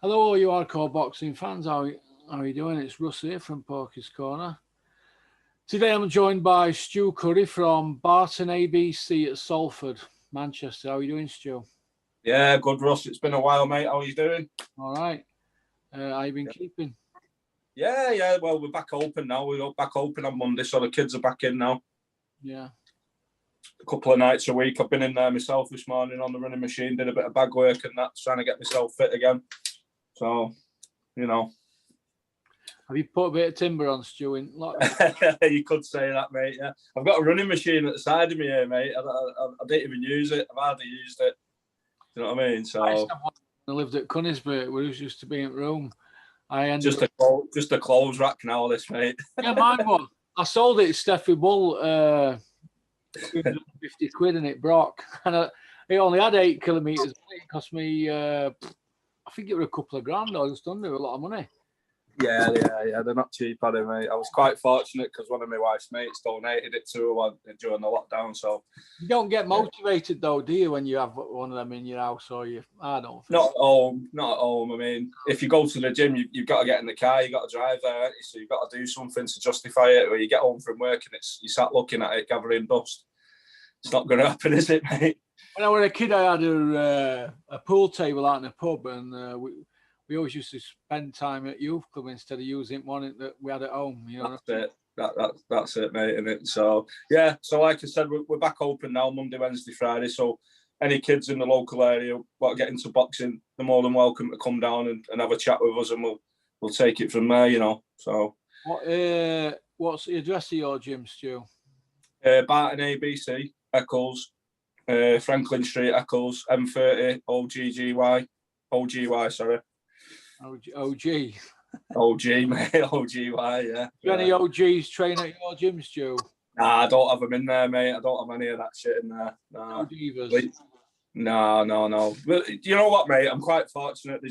Hello, all you hardcore boxing fans. How are you doing? It's Russ here from Porky's Corner. Today I'm joined by Stu Curry from Barton ABC at Salford, Manchester. How are you doing, Stu? Yeah, good, Russ. It's been a while, mate. How are you doing? All right. How you been keeping? Yeah. Well, we're back open now. We're back open on Monday, so the kids are back in now. Yeah. A couple of nights a week. I've been in there myself this morning on the running machine, did a bit of bag work and that, trying to get myself fit again. So, Have you put a bit of timber on, Stu? You could say that, mate. Yeah, I've got a running machine at the side of me here, mate. I don't even use it. I've hardly used it. You know what I mean? So I lived at Conisbrook, where it used to be in Rome. Just a clothes rack now, this, mate. Yeah, mine was. I sold it to Steffi Bull, 250 quid, and it broke. And it only had 8 kilometres. It cost me, I think it was a couple of grand or just under, a lot of money. Yeah. They're not cheap, are they, mate? I was quite fortunate because one of my wife's mates donated it to her during the lockdown. So you don't get motivated though, do you, when you have one of them in your house? Or I don't. Not at home. I mean, if you go to the gym, you've got to get in the car. You got to drive there, so you've got to do something to justify it. Or you get home from work and you sat looking at it gathering dust. It's not going to happen, is it, mate? When I was a kid, I had a pool table out in a pub, and we always used to spend time at youth club instead of using one that we had at home. That's it. That's it, mate. Isn't it? So yeah. So like I said, we're back open now, Monday, Wednesday, Friday. So any kids in the local area want to get into boxing, they're more than welcome to come down and have a chat with us, and we'll take it from there. So what's the address of your gym, Stu? Barton ABC, Eccles, Franklin Street, Eccles, M30, OGY, sorry. OG. OG, mate. OGY, yeah. Do any OGs train at your gym, Stu? Nah, I don't have them in there, mate. I don't have any of that shit in there. Nah. No divas. No. But you know what, mate? I'm quite fortunate.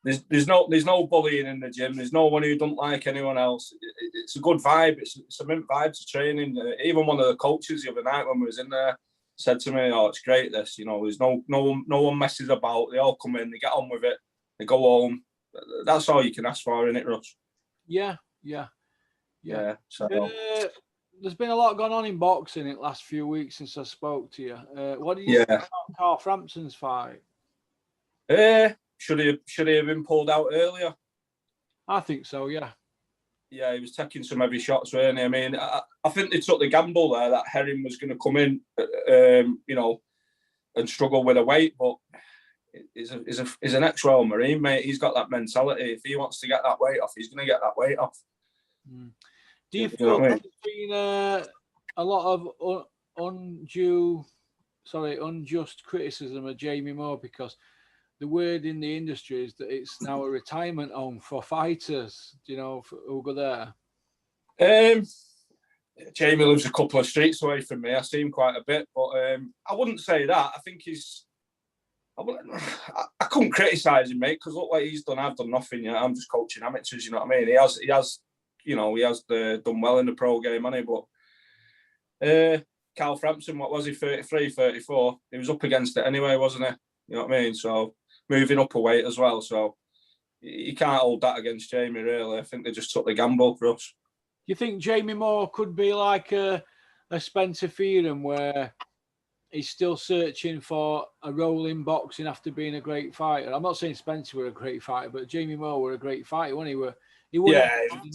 There's no bullying in the gym. There's no one who don't like anyone else. It's a good vibe. It's a mint vibe to training. Even one of the coaches the other night when we was in there said to me, "Oh, it's great. This, there's no one messes about. They all come in, they get on with it, they go home. That's all you can ask for, isn't it, Russ?" Yeah. So there's been a lot going on in boxing in the last few weeks since I spoke to you. What do you think about Frampton's fight? Should he have been pulled out earlier? I think so, yeah. Yeah, he was taking some heavy shots, weren't he? I mean, I think they took the gamble there that Herring was going to come in, and struggle with a weight, but he's an ex-Royal Marine, mate. He's got that mentality. If he wants to get that weight off, he's going to get that weight off. Do you feel there's been a lot of unjust criticism of Jamie Moore, because the word in the industry is that it's now a retirement home for fighters, who go there? Jamie lives a couple of streets away from me. I see him quite a bit, but I wouldn't say that. I think I couldn't criticise him, mate, because look what he's done. I've done nothing yet. I'm just coaching amateurs, you know what I mean? He has done well in the pro game, hasn't he? But Kell Frampton, what was he, 33, 34? He was up against it anyway, wasn't he? You know what I mean? So moving up a weight as well. So you can't hold that against Jamie, really. I think they just took the gamble for us. Do you think Jamie Moore could be like a Spencer Fiori, where he's still searching for a role in boxing after being a great fighter? I'm not saying Spencer were a great fighter, but Jamie Moore were a great fighter, wasn't he? He won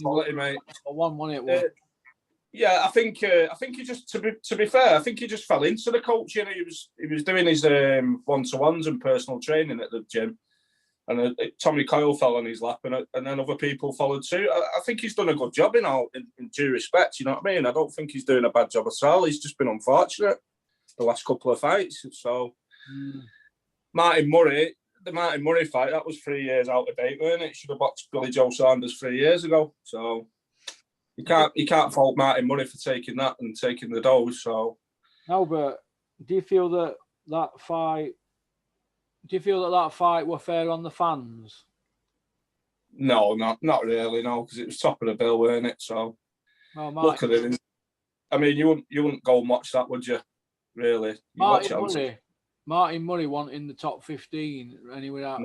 quality, mate. Wasn't it? Yeah, I think he just to be fair, I think he just fell into the coaching. He was doing his one-to-ones and personal training at the gym, and Tommy Coyle fell on his lap, and then other people followed suit. I think he's done a good job in due respect. You know what I mean? I don't think he's doing a bad job at all. He's just been unfortunate the last couple of fights. So the Martin Murray fight, that was 3 years out of date, weren't it? Should have boxed Billy Joe Saunders 3 years ago. So you can't fault Martin Murray for taking that and taking the dose. So no, but do you feel that fight were fair on the fans? No, not really, no, because it was top of the bill, weren't it? So look at it. I mean, you wouldn't go and watch that, would you? Really? Martin Murray wasn't in the top 15, and he was out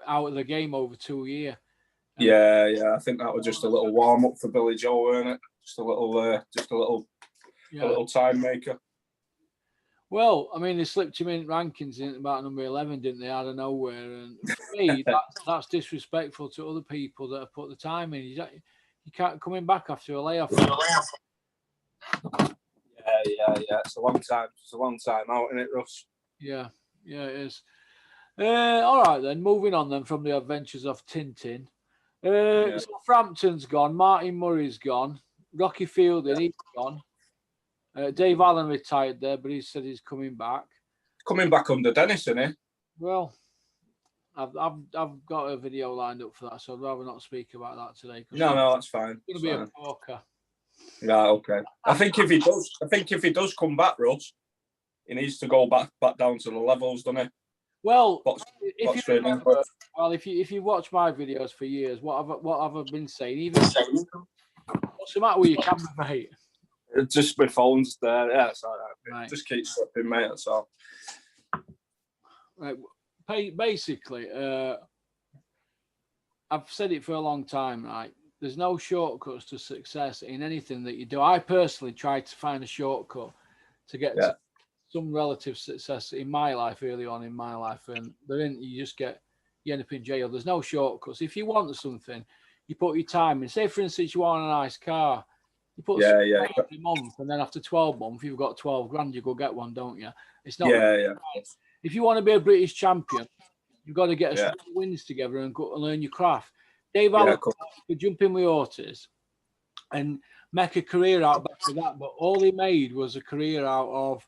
of the game over 2 years. Yeah. I think that was just a little warm up for Billy Joe, weren't it? Just a little time maker. Well, I mean, they slipped him in rankings in about number 11, didn't they? Out of nowhere. And for me, that's disrespectful to other people that have put the time in. You can't coming back after a layoff. Yeah. It's a long time. It's a long time out, isn't it, Russ? Yeah, it is. All right, then. Moving on then from the adventures of Tintin. So Frampton's gone. Martin Murray's gone. Rocky Fielding, he's gone. Dave Allen retired there, but he said he's coming back. Coming back under Dennis, isn't he? Well, I've got a video lined up for that, so I'd rather not speak about that today. No, that's fine. It's going to be a poker. Yeah, okay. I think if he does come back, Russ, he needs to go back down to the levels, doesn't he? Well, if you watch my videos for years, what have I been saying? What's the matter with your camera, mate? Just my phone's there. Yeah, it's all right. Just keep slipping, mate. That's all. Right. Basically, I've said it for a long time, right? There's no shortcuts to success in anything that you do. I personally tried to find a shortcut to get to some relative success in my life, early on in my life, and you end up in jail. There's no shortcuts. If you want something, you put your time in. Say, for instance, you want a nice car. You put every month, and then after 12 months, you've got 12 grand, you go get one, don't you? It's not. If you want to be a British champion, you've got to get a few wins together and go and learn your craft. Dave Allen could jump in with horses and make a career out of that, but all he made was a career out of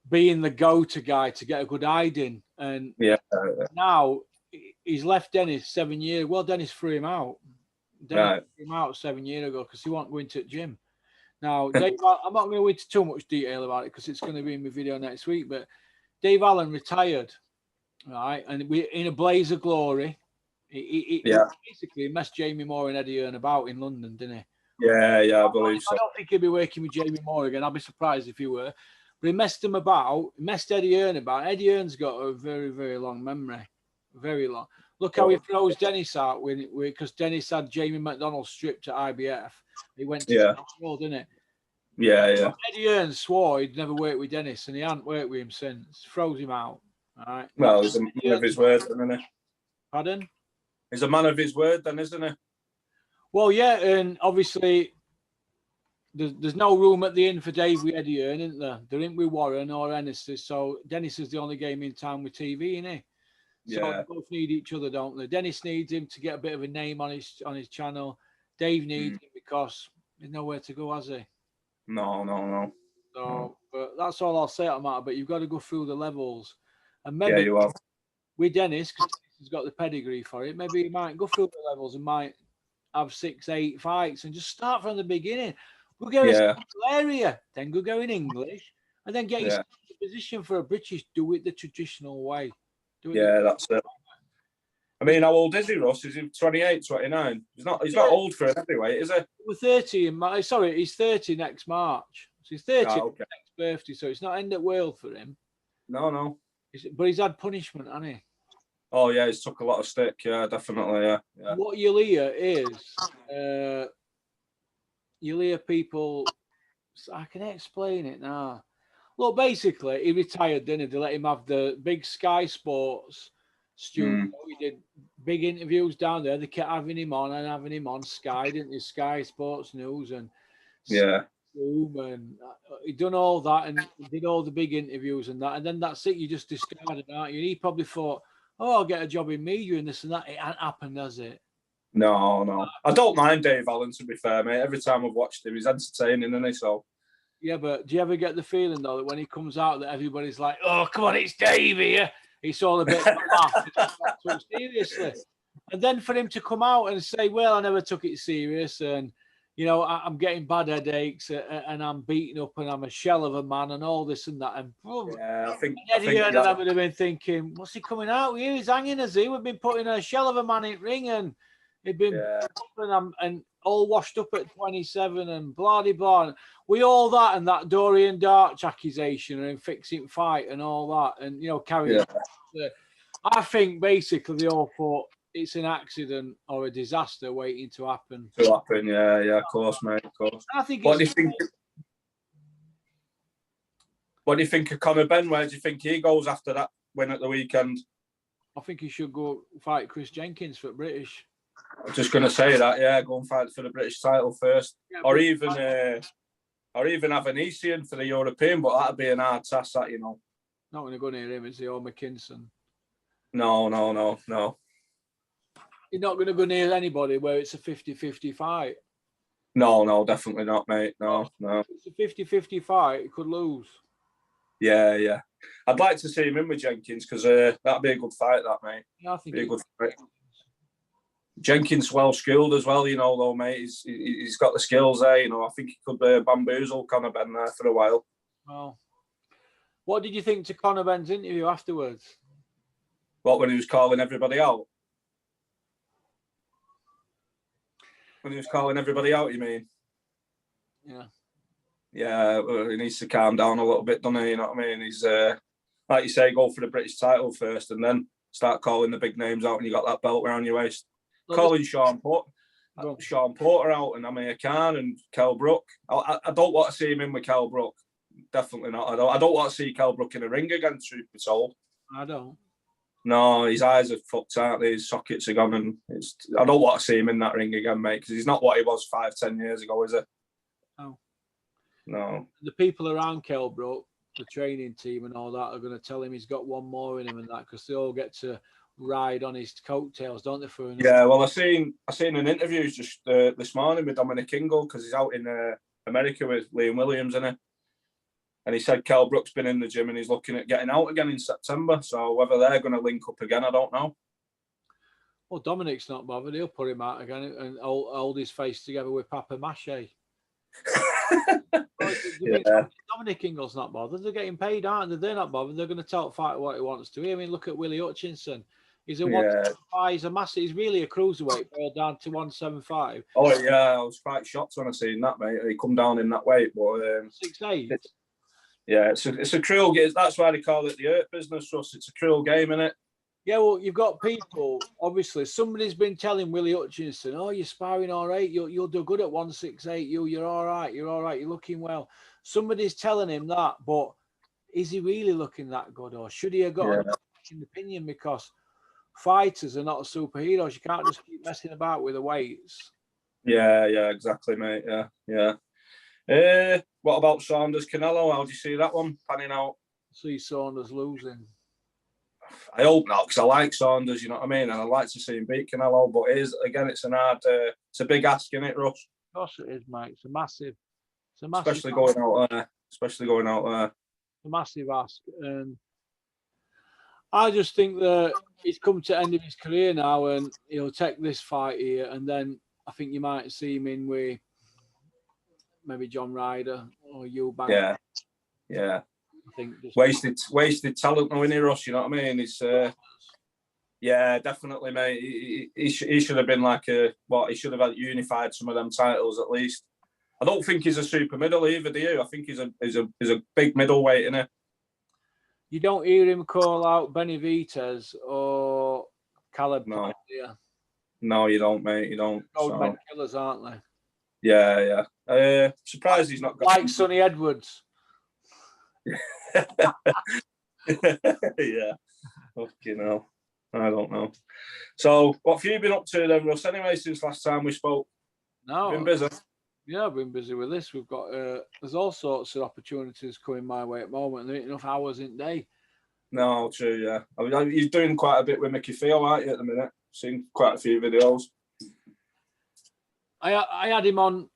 being the go-to guy to get a good hide in. And now he's left Dennis 7 years. Well, Dennis threw him out. Dennis threw him out 7 years ago because he wasn't going to the gym. Now, Dave, I'm not going to go into too much detail about it because it's going to be in my video next week, but Dave Allen retired, right? And we in a blaze of glory. He basically messed Jamie Moore and Eddie Hearn about in London, didn't he? Yeah, I believe so. I don't think he'll be working with Jamie Moore again. I'll be surprised if he were. But he messed him about. He messed Eddie Hearn about. Eddie Hearn's got a very, very long memory. Very long. Look how he throws Dennis out because Dennis had Jamie McDonald stripped at IBF. He went to the world, didn't it? Yeah. Eddie Hearn swore he'd never worked with Dennis, and he hadn't worked with him since. Throws him out. All right. Well, he's a man of his word, isn't he? Pardon? He's a man of his word, then, isn't he? Well, yeah, and obviously there's no room at the inn for Dave with Eddie Hearn, isn't there? They're in with Warren or Hennessy, so Dennis is the only game in town with TV, isn't he? So they both need each other, don't they? Dennis needs him to get a bit of a name on his channel. Dave needs him because there's nowhere to go, has he? No. So, but that's all I'll say on that. But you've got to go through the levels, and maybe you have. With Dennis, because he's got the pedigree for it. Maybe he might go through the levels and might have 6-8 fights and just start from the beginning. Go get a area, then go in English, and then get yourself in a position for a British. Do it the traditional way. That's it. I mean, how old is he, Russ? Is he 28, 29? He's not old for it anyway, is he? We're 30 in March. Sorry, he's 30 next March. So he's 30 next birthday, so it's not end of world for him. No. But he's had punishment, hasn't he? Oh, yeah, he's took a lot of stick. Yeah, definitely, yeah. What you'll hear is, you'll hear people, I can explain it now. Look, basically, he retired, didn't he? They let him have the big Sky Sports studio. He did big interviews down there. They kept having him on Sky, didn't they? Sky Sports News and Zoom, and he done all that and did all the big interviews and that. And then that's it. You just discarded, aren't you? And he probably thought, I'll get a job in media and this and that. It hasn't happened, has it? No. I don't mind Dave Allen, to be fair, mate. Every time I've watched him, he's entertaining, isn't he? So. Yeah, but do you ever get the feeling, though, that when he comes out, that everybody's like, oh, come on, it's Dave here. It's all a bit of a laugh. Seriously. And then for him to come out and say, well, I never took it serious and, you know, I'm getting bad headaches and I'm beaten up and I'm a shell of a man and all this and that. And I think Eddie Hearn and I would have been thinking, what's he coming out with? He's hanging us here. We've been putting a shell of a man in ring and He'd been and all washed up at 27 and blah de blah. And with all that and that Dorian Darch accusation and fixing fight and all that, and carrying. I think basically they all thought it's an accident or a disaster waiting to happen. Yeah, of course, mate, of course. I think. What do you think of Conor Benn? Where do you think he goes after that win at the weekend? I think he should go fight Chris Jenkins for British. I was just going to say that, yeah, go and fight for the British title first, or even Avanesian for the European, but that'd be an hard task, that, Not going to go near him, is he, or McKinson? No. You're not going to go near anybody where it's a 50-50 fight. No, definitely not, mate. No. It's a 50-50 fight. He could lose. Yeah. I'd like to see him in with Jenkins because that'd be a good fight, that, mate. Yeah, I think be a good fight. Jenkins well skilled as well, though, mate. He's got the skills there, I think he could bamboozle Conor Benn there for a while. Well, what did you think to Conor Benn's interview afterwards? What, when he was calling everybody out? When he was calling everybody out, you mean? Yeah. Yeah, he needs to calm down a little bit, doesn't he? You know what I mean? He's, like you say, go for the British title first and then start calling the big names out and you got that belt around your waist. Calling Sean Porter out and Amir Khan and Kell Brook. I don't want to see him in with Kell Brook. Definitely not. I don't want to see Kell Brook in a ring again, truth be told. I don't. No, his eyes are fucked out. His sockets are gone, and I don't want to see him in that ring again, mate, because he's not what he was 5-10 years ago, is he? No. The people around Kell Brook, the training team and all that, are going to tell him he's got one more in him and that, because they all get to ride on his coattails, don't they? Yeah, well, I seen an interview just this morning with Dominic Ingle, because he's out in America with Liam Williams, isn't he? And he said Kell Brook's been in the gym and he's looking at getting out again in September. So whether they're going to link up again, I don't know. Well, Dominic's not bothered. He'll put him out again and hold his face together with Papa Mache. Yeah. Dominic Ingle's not bothered. They're getting paid, aren't they? They're not bothered. They're going to tell the fighter what he wants to. I mean, look at Willie Hutchinson. He's a 175. He's a massive. He's really a cruiserweight, down to 175. Oh yeah, I was quite shocked when I seen that, mate. He come down in that weight, but 6'8". Yeah, it's a cruel game. That's why they call it the hurt business, Russ. It's a cruel game, innit? Yeah, well, you've got people, obviously, somebody's been telling Willie Hutchinson, oh, you're sparring all right, you'll do good at 168, you're all right, you're looking well. Somebody's telling him that, but is he really looking that good, or should he have got an opinion? Because fighters are not superheroes. You can't just keep messing about with the weights. Yeah, exactly, mate. Yeah. What about Saunders Canelo? How do you see that one panning out? See Saunders losing. I hope not, because I like Saunders, you know what I mean, and I'd like to see him beat Canelo. But it's a big ask, isn't it, Russ? Of course it is, mate. It's a massive especially going out there. It's a massive ask, and I just think that he's come to the end of his career now, and he'll take this fight here, and then I think you might see him in with maybe John Ryder or Eubank. Yeah. I think wasted talent, though, isn't he, Russ? You know what I mean? It's definitely, mate. He should have been he should have unified some of them titles at least. I don't think he's a super middle either, do you? I think he's a big middleweight, isn't he? You don't hear him call out Benavidez or Caleb. No, you don't, mate. You don't. Old killers, aren't they? Yeah. Surprised he's not got like Sonny Edwards. Yeah. Fucking hell. I don't know. So, what have you been up to then, Russ? Anyway, since last time we spoke? No. Been busy? Yeah, I've been busy with this. We've got there's all sorts of opportunities coming my way at the moment. There ain't enough hours in day. No, true. Yeah, I mean, you're doing quite a bit with Mickey Fiori, aren't you, at the minute? Seen quite a few videos. I had him on.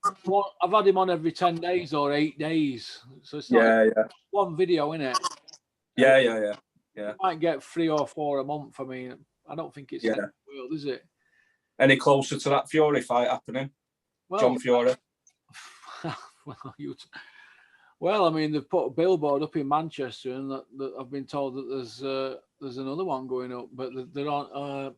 I've had him on every 10 days or 8 days. So it's not one video, innit? Yeah. You might get 3 or 4 a month. I mean, I don't think it's the world, is it? Any closer to that Fiori fight happening? Well, John Fiori. Well, I mean, they've put a billboard up in Manchester, and that I've been told that there's another one going up, but they're on.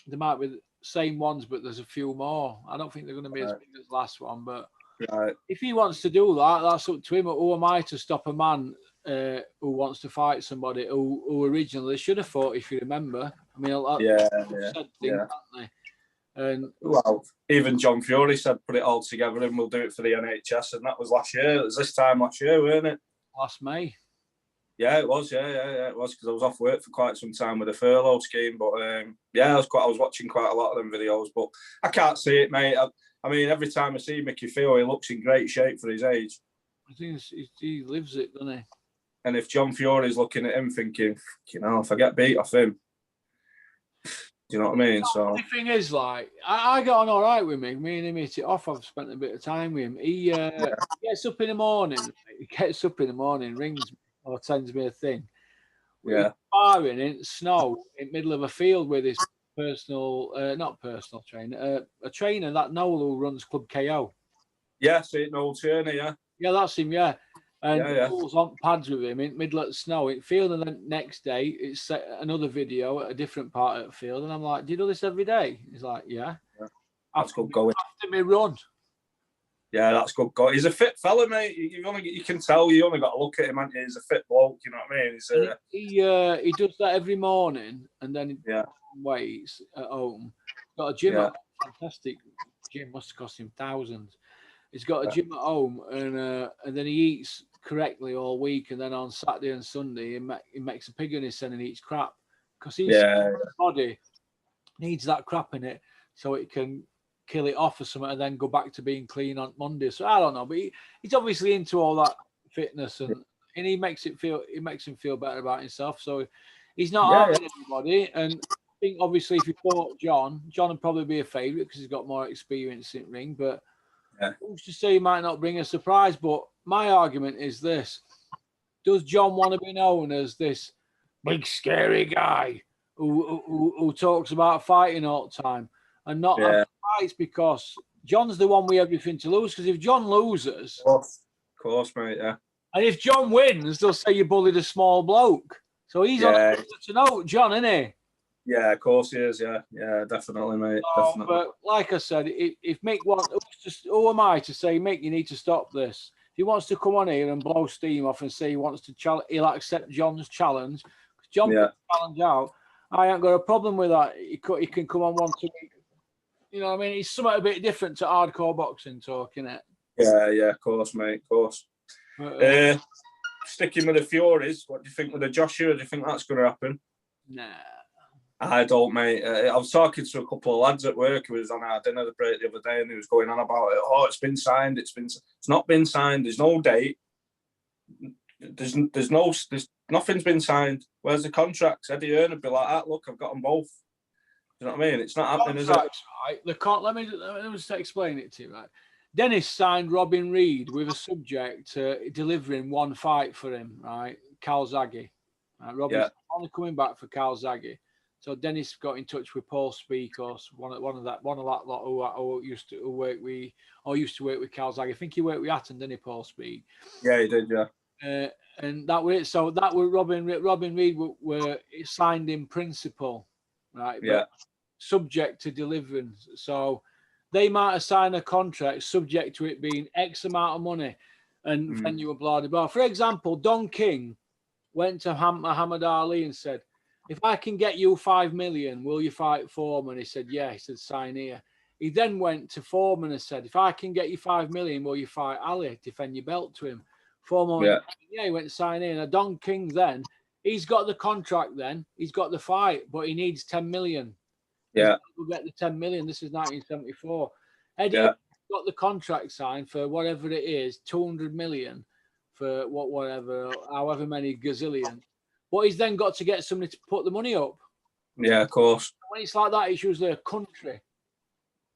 There might be same ones, but there's a few more. I don't think they're going to be as big as the last one, but Right. if he wants to do that, that's up to him. Who am I to stop a man who wants to fight somebody who originally should have fought, if you remember? I mean, said things, haven't they? And well, even John Fiori said put it all together and we'll do it for the NHS, and that was last year. It was this time last year, weren't it? Last May. Yeah, it was. Yeah, it was, because I was off work for quite some time with a furlough scheme. But I was watching quite a lot of them videos, but I can't see it, mate. I mean, every time I see Mickey Fiori, he looks in great shape for his age. I think he lives it, doesn't he? And if John Fiori's looking at him thinking, if I get beat off him, do you know what I mean? So the thing is, like, I got on all right with me. Me and him hit it off. I've spent a bit of time with him. He gets up in the morning. Rings me or sends me a thing. Yeah. Sparring in snow in the middle of a field with his not personal trainer, a trainer that Noel who runs Club KO. Yeah, see it, Noel Turner, yeah. Yeah, that's him, yeah. And Noel's on pads with him in the middle of the snow in field, and then next day it's another video at a different part of the field, and I'm like, do you do this every day? He's like, yeah. That's good going. After me run. Yeah, that's good going. He's a fit fella, mate. You can tell, you only got to look at him, and he's a fit bloke, you know what I mean? He does that every morning, and then he weights at home. Got a gym at home, fantastic gym, must have cost him thousands. He's got a gym at home, and then he eats correctly all week, and then on Saturday and Sunday he makes a pig in his son and eats crap, because his body needs that crap in it so it can kill it off or something and then go back to being clean on Monday. So I don't know, but he's obviously into all that fitness, and he makes him feel better about himself. So he's not harming anybody. And I think obviously if he fought John would probably be a favourite because he's got more experience in ring, but who's to say he might not bring a surprise? But my argument is this: does John want to be known as this big scary guy who talks about fighting all the time and not have fights? Because John's the one with everything to lose. Because if John loses, of course, mate, yeah. And if John wins, they'll say you bullied a small bloke. So he's on to know John, isn't he? Yeah, of course he is. Yeah, definitely, mate. Definitely. But like I said, if Mick wants, who am I to say, Mick, you need to stop this? If he wants to come on here and blow steam off and say he wants to challenge, he'll accept John's challenge. John can challenge out. I ain't got a problem with that. He can come on once a week. You know what I mean? It's something a bit different to hardcore boxing talk, isn't it? Yeah, of course, mate, of course. Sticking with the Fioris, what do you think with the Joshua? Do you think that's going to happen? Nah. I don't, mate. I was talking to a couple of lads at work who was on our dinner break the other day, and he was going on about it. Oh, it's been signed. It's not been signed. There's no date. There's nothing's been signed. Where's the contracts? Eddie Hearn would be like that. Look, I've got them both. Do you know what I mean? It's not happening, is it? Right. Let me just explain it to you, right? Dennis signed Robin Reed with a subject to delivering one fight for him, right? Calzaghe. Robin's only coming back for Calzaghe. So Dennis got in touch with Paul Speak, or one of that lot who used to work with Calzaghe. I think he worked with Hatton, didn't he, Paul Speak? Yeah, he did, yeah. And that was Robin Reed were signed in principle, right? Yeah. But subject to delivering. So they might have signed a contract subject to it being X amount of money and venue and blah, blah, blah. For example, Don King went to Muhammad Ali and said, if I can get you 5 million, will you fight Foreman? He said, yeah. He said, sign here. He then went to Foreman and said, if I can get you 5 million, will you fight Ali? Defend your belt to him. Foreman went, he went to sign in. And Don King then, he's got the contract then. He's got the fight, but he needs 10 million. Yeah. We'll get the 10 million. This is 1974. Eddie got the contract signed for whatever it is, 200 million for whatever, however many gazillion. But he's then got to get somebody to put the money up. Yeah, of course. When it's like that, it's usually a country.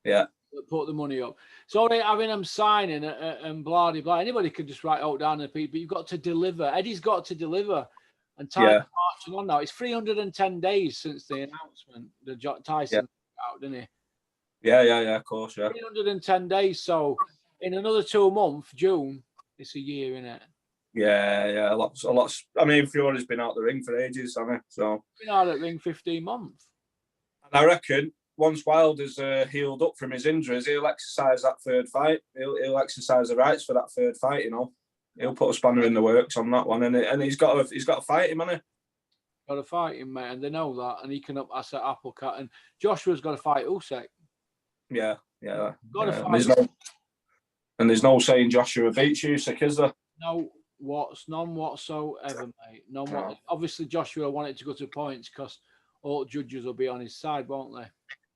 Yeah. That put the money up. So having them signing and blah, blah, blah. Anybody could just write out down the people, but you've got to deliver. Eddie's got to deliver. And Tyson's marching on now. It's 310 days since the announcement. The Tyson out, didn't he? Yeah, of course, yeah. 310 days. So in another 2 months, June, it's a year, isn't it? Yeah. A lot. I mean, Fiori's been out the ring for ages, hasn't he? So been out of the ring 15 months. And I reckon Wilder's healed up from his injuries, he'll exercise that third fight. He'll exercise the rights for that third fight. You know, he'll put a spanner in the works on that one, and he's got to fight him, hasn't he? Got to fight him, mate, and they know that, and he can upset Applecat, and Joshua's got to fight Usyk. Yeah. Got to fight. There's no saying Joshua beats Usyk, is there? None whatsoever, mate. No. Obviously, Joshua wanted to go to points because all judges will be on his side, won't they?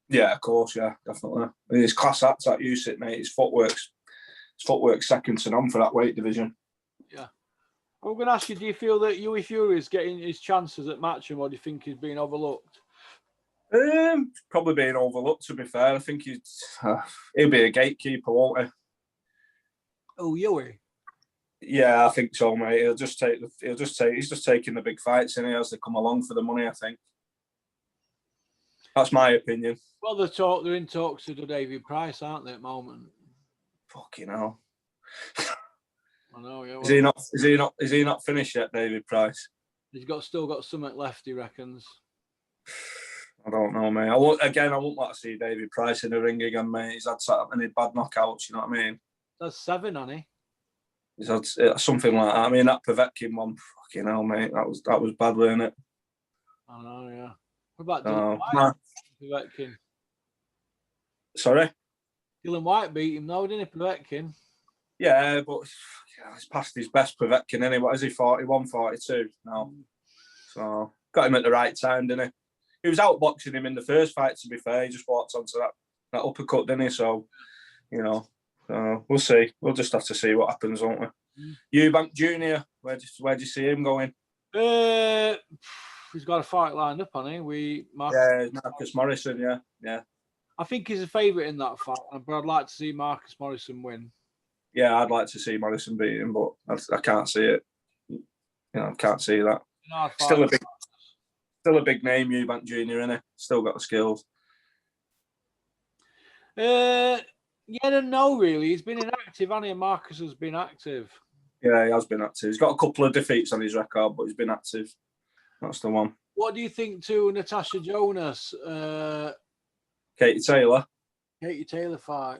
Yeah, of course, yeah, definitely. His class acts that Usyk, mate. His footwork's second to none for that weight division. Yeah. I'm going to ask you, do you feel that Fiori is getting his chances at matching, or do you think he's being overlooked? Probably being overlooked, to be fair. I think he'll be a gatekeeper, won't he? Oh, Yui. Yeah, I think so, mate. He's just taking the big fights in here as they come along for the money, I think. That's my opinion. Well, they're in talks to do David Price, aren't they, at the moment? Fucking hell. I know, yeah. Well, is he not finished yet, David Price? He's still got something left, he reckons. I don't know, mate. I wouldn't like to see David Price in the ring again, mate. He's had so many bad knockouts, you know what I mean? That's 7, hasn't he? He's had something like that. I mean, that Povetkin one, fucking hell, mate. That was bad, wasn't it? I know, yeah. What about Dylan White? Povetkin. Sorry? Dylan White beat him, though, didn't he, Povetkin? Yeah, but he's past his best, Povetkin, anyway. What is he, 41, 42 now? So, got him at the right time, didn't he? He was outboxing him in the first fight, to be fair. He just walked onto that uppercut, didn't he? So, you know, we'll see. We'll just have to see what happens, won't we? Eubank Jr., where do you see him going? He's got a fight lined up, hasn't he? Marcus Morrison, yeah. I think he's a favourite in that fight, but I'd like to see Marcus Morrison win. Yeah, I'd like to see Morrison beat him, but I can't see it. You know, I can't see that. Still a big name, Eubank Jr., isn't he? Still got the skills. Yeah and no, really. He's been inactive, hasn't he? Marcus has been active. Yeah, he has been active. He's got a couple of defeats on his record, but he's been active. That's the one. What do you think to Natasha Jonas? Katie Taylor fight.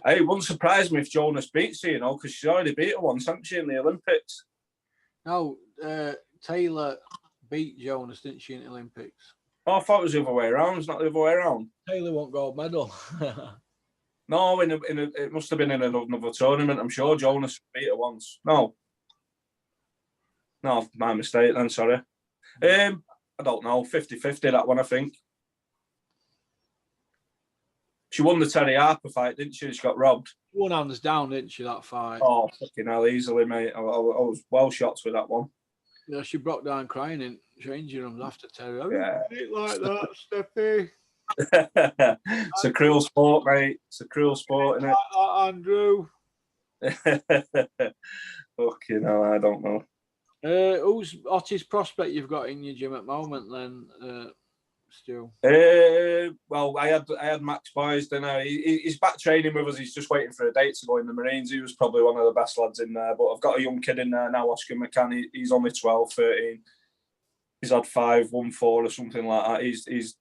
Hey, it wouldn't surprise me if Jonas beats her, you know, because she's already beat her once, hasn't she, in the Olympics? No, Taylor beat Jonas, didn't she, in the Olympics? Oh, I thought it was the other way around. It's not the other way around. Taylor won gold medal. No, it must have been in another tournament. I'm sure Jonas beat her once. No, my mistake then, sorry. I don't know, 50-50 that one, I think. She won the Terry Harper fight, didn't she? She got robbed. One hands down, didn't she, that fight? Oh, fucking hell, easily, mate. I was well shots with that one. Yeah, she broke down crying in changing rooms after Terry. Yeah. Like that, Steffi. It's a cruel sport, mate. It's a cruel sport, isn't it? Like that, Andrew. Fucking hell, I don't know. Who's hottest prospect you've got in your gym at the moment, then, Stu? Well, I had Max Boys, didn't I? He's back training with us. He's just waiting for a date to go in the Marines. He was probably one of the best lads in there. But I've got a young kid in there now, Oscar McCann. He's only 12, 13. He's had 5-1-4 or something like that.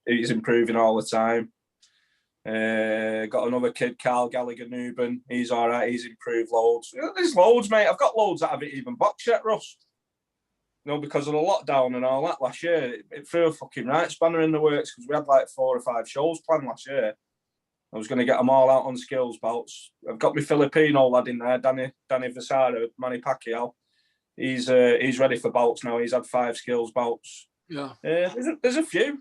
He's improving all the time. Got another kid, Carl Gallagher-Newben. He's all right. He's improved loads. There's loads, mate. I've got loads that haven't even boxed yet, Russ. You know, because of the lockdown and all that last year, it threw a fucking right spanner in the works because we had like 4 or 5 shows planned last year. I was going to get them all out on skills bouts. I've got my Filipino lad in there, Danny Vasaro, Manny Pacquiao. He's ready for bouts now. He's had 5 skills bouts. Yeah. There's a few,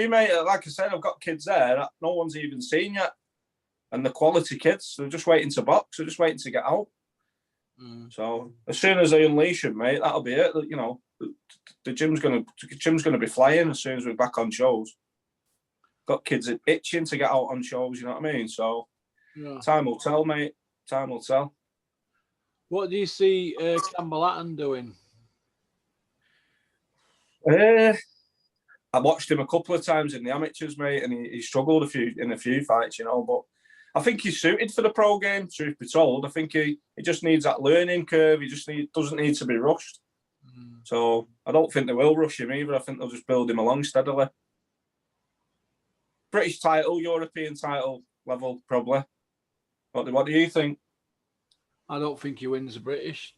mate. Like I said, I've got kids there that no one's even seen yet. And the quality kids, they're just waiting to box. They're just waiting to get out. So as soon as they unleash them, mate, that'll be it. You know, the gym's gonna be flying as soon as we're back on shows. Got kids itching to get out on shows. You know what I mean? So time will tell, mate. Time will tell. What do you see Campbell Hatton doing? I watched him a couple of times in the amateurs, mate, and he struggled in a few fights, you know, but I think he's suited for the pro game, truth be told. I think he just needs that learning curve. He doesn't need to be rushed. So I don't think they will rush him either. I think they'll just build him along steadily. British title, European title level, probably. What do you think? I don't think he wins the British.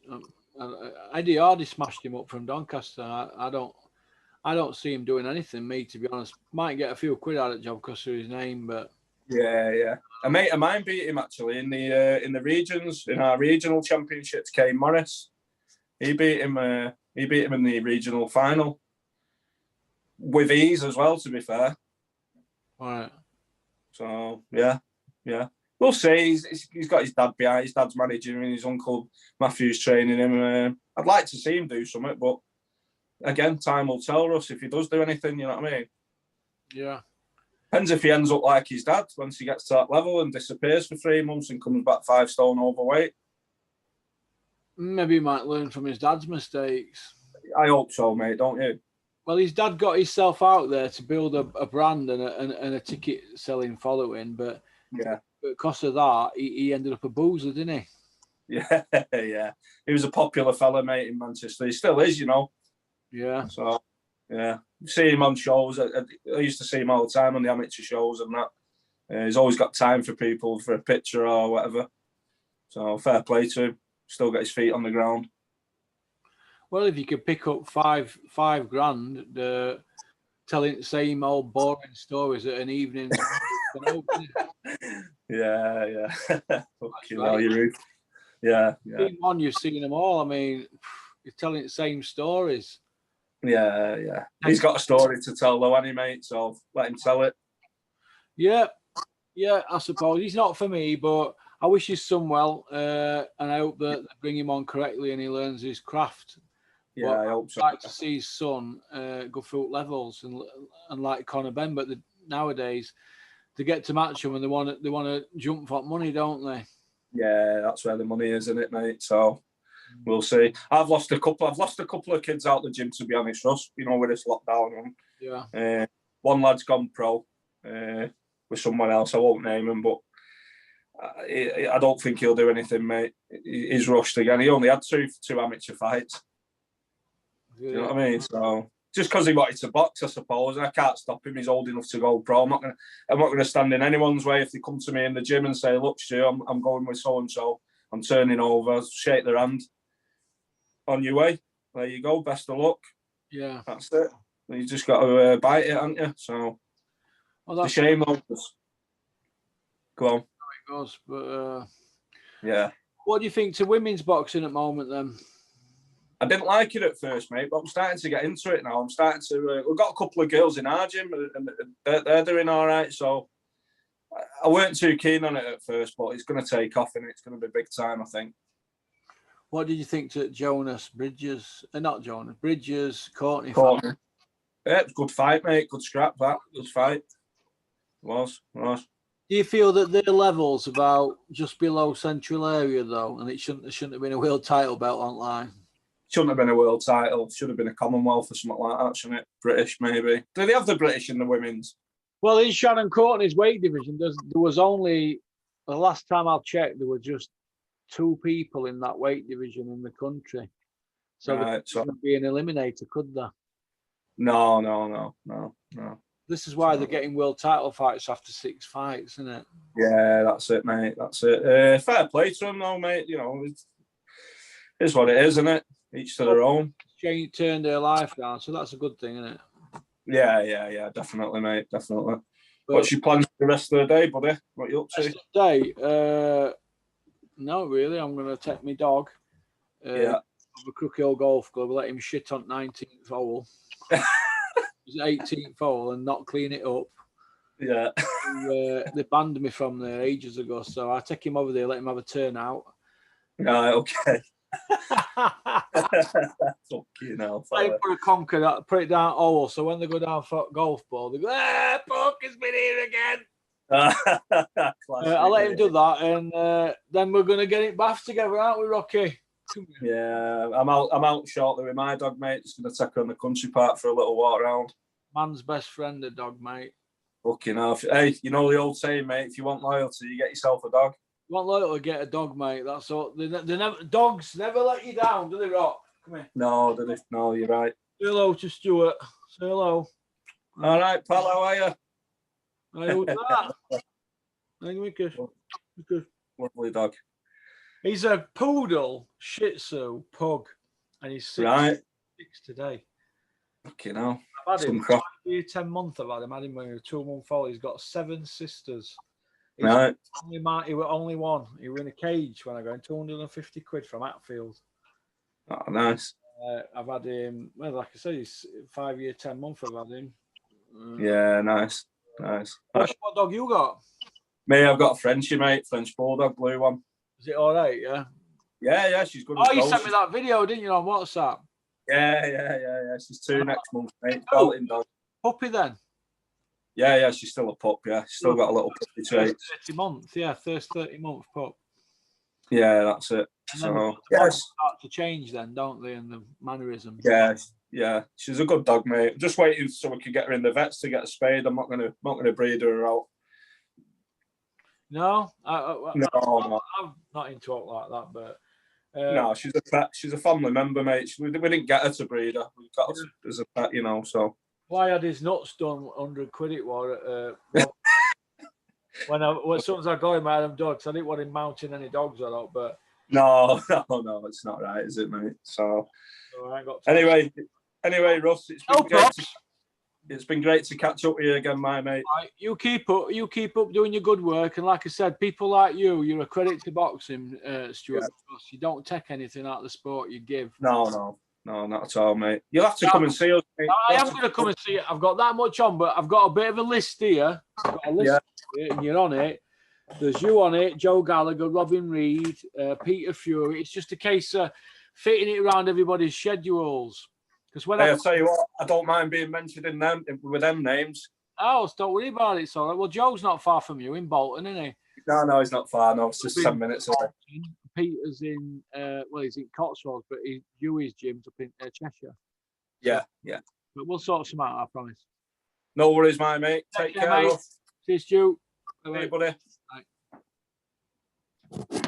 Eddie Hardy smashed him up from Doncaster. I don't see him doing anything. Me, to be honest, might get a few quid out of the job because of his name, but Yeah. A mate of mine beat him actually in the regions, in our regional championships. Kane Morris, he beat him in the regional final with ease as well. To be fair, all right. So yeah. We'll see. He's got his dad behind. His dad's managing him, and his uncle Matthew's training him. I'd like to see him do something, but again, time will tell us if he does do anything. You know what I mean? Yeah. Depends if he ends up like his dad once he gets to that level and disappears for 3 months and comes back 5 stone overweight. Maybe he might learn from his dad's mistakes. I hope so, mate. Don't you? Well, his dad got himself out there to build a brand and a ticket selling following, but yeah, because of that, he ended up a boozer, didn't he? Yeah. He was a popular fella, mate, in Manchester. He still is, you know. Yeah. So, yeah. See him on shows. I used to see him all the time on the amateur shows and that. He's always got time for people for a picture or whatever. So, fair play to him. Still got his feet on the ground. Well, if you could pick up five grand, telling the same old boring stories at an evening. Yeah. Fucking hell, you're rude. Yeah. You've seen them all. I mean, you're telling the same stories. Yeah. He's got a story to tell, though, hasn't he, mate? So let him tell it. Yeah, I suppose. He's not for me, but I wish his son well, and I hope that they bring him on correctly and he learns his craft. Yeah, I hope so. I'd like to see his son go through levels and like Conor Ben, but nowadays they get to match him and they want to jump for money, don't they? Yeah, that's where the money is, isn't it, mate? So we'll see. I've lost a couple of kids out the gym, to be honest, Russ. You know, with this lockdown on. Yeah. One lad's gone pro with someone else. I won't name him, but I don't think he'll do anything, mate. He's rushed again. He only had two amateur fights. Yeah. You know what I mean? So just because he wanted to box, I suppose. I can't stop him. He's old enough to go pro. I'm not gonna stand in anyone's way if they come to me in the gym and say, "Look, Stu, I'm going with so and so. I'm turning over." Shake their hand. On your way. There you go. Best of luck. Yeah, that's it. You just got to bite it, haven't you? So it's a shame, though. Go on. It goes, but yeah. What do you think to women's boxing at the moment, then? I didn't like it at first, mate, but I'm starting to get into it now. I'm starting to. We've got a couple of girls in our gym, and they're doing all right. So I weren't too keen on it at first, but it's going to take off, and it's going to be big time, I think. What did you think to Jonas Bridges? Not Jonas Bridges, Courtney. Yeah, it was a good fight, mate. Good scrap. That good fight. It was. Do you feel that their levels about just below central area though, and it shouldn't have been a world title belt online? Shouldn't have been a world title. Should have been a Commonwealth or something like that, shouldn't it? British, maybe. Do they have the British in the women's? Well, in Shannon Courtney's weight division, there was only, the last time I checked, there were just 2 people in that weight division in the country. So right, they couldn't be an eliminator, could there? No. This is why they're getting world title fights after 6 fights, isn't it? Yeah, that's it, mate. That's it. Fair play to them, though, mate. You know, it's what it is, isn't it? Each to their own. Turned their life down, so that's a good thing, isn't it? Yeah. Definitely, mate. Definitely. But what's your plans for the rest of the day, buddy? What are you up to? Rest of the day? No, really. I'm going to take my dog. Yeah. A Crook Hill Golf Club, let him shit on 19th hole. It's 18th hole and not clean it up. Yeah. They banned me from there ages ago, so I take him over there, let him have a turnout. Right, okay. Fucking hell. I put a conker, put it down hole, so when they go down for golf ball, they go, Puck has been here again. I'll let him do that, and then we're going to get it bath together, aren't we, Rocky? Yeah, I'm out shortly with my dog, mate. Just going to take her on the country park for a little walk around. Man's best friend, a dog, mate. Fucking hell. Hey, you know the old saying, mate, if you want loyalty, you get yourself a dog. You want loyalty, get a dog, mate. That's all. Dogs never let you down, do they, Rock? Come here. No, you're right. Say hello to Stuart. Say hello. All right, pal, how are you? Who's that? Lovely dog. He's a poodle Shih Tzu pug, and he's 6 Right. today. Fucking hell. I've had him Some 5 years, 10 months. I've had him. When he was 2 months old. He's got 7 sisters. He's Right. he was only one. He was in a cage when I got him. 250 quid from Hatfield. Oh, nice. I've had him. Well, like I said, he's 5 years, 10 months. I've had him. Yeah, nice. Nice. What dog you got? Me, I've got a Frenchie, mate. French Bulldog, blue one. Is it all right? Yeah. Yeah, she's good. Oh, you sent me that video, didn't you, on WhatsApp? Yeah. She's 2 next month, mate. Belting dog. Puppy then? Yeah, she's still a pup. Yeah, she's still got a little puppy trait. 30 months, yeah, first 30 month pup. Yeah, that's it. And so yes, start to change then, don't they? And the mannerisms. Yeah. She's a good dog, mate. Just waiting so we can get her in the vets to get a spayed. I'm not gonna breed her out. No, No. I'm not into it like that, but no, she's a pet. She's a family member, mate. We didn't get her to breed her. We got her as a pet, you know. So. Well, I had his nuts done 100 quid it was. When as soon as I got him, I had them dogs. I didn't want him mounting any dogs or not, but No, it's not right, is it, mate? So I ain't got anyway, Russ, it's been great to catch up with you again, my mate. Right, you keep up doing your good work, and like I said, people like you're a credit to boxing, Stuart. Yeah. You don't take anything out of the sport you give. No, not at all, mate. You'll have to come and see us, mate. I am going to come and see it. I've got that much on, but I've got a bit of a list here. I've got a list here, and you're on it. There's you on it, Joe Gallagher, Robin Reed, Peter Fiori. It's just a case of fitting it around everybody's schedules. Because when I'll tell you what, I don't mind being mentioned in them with them names. Oh, don't worry about it. It's all right. Well, Joe's not far from you in Bolton, isn't he? No, he's not far. No, it's just 10 minutes away. Peter's in, he's in Cotswolds, but Dewey's gym's up in Cheshire. Yeah. But we'll sort some out, I promise. No worries, my mate. Take care, mate. See you, Stu. See you, buddy. Bye.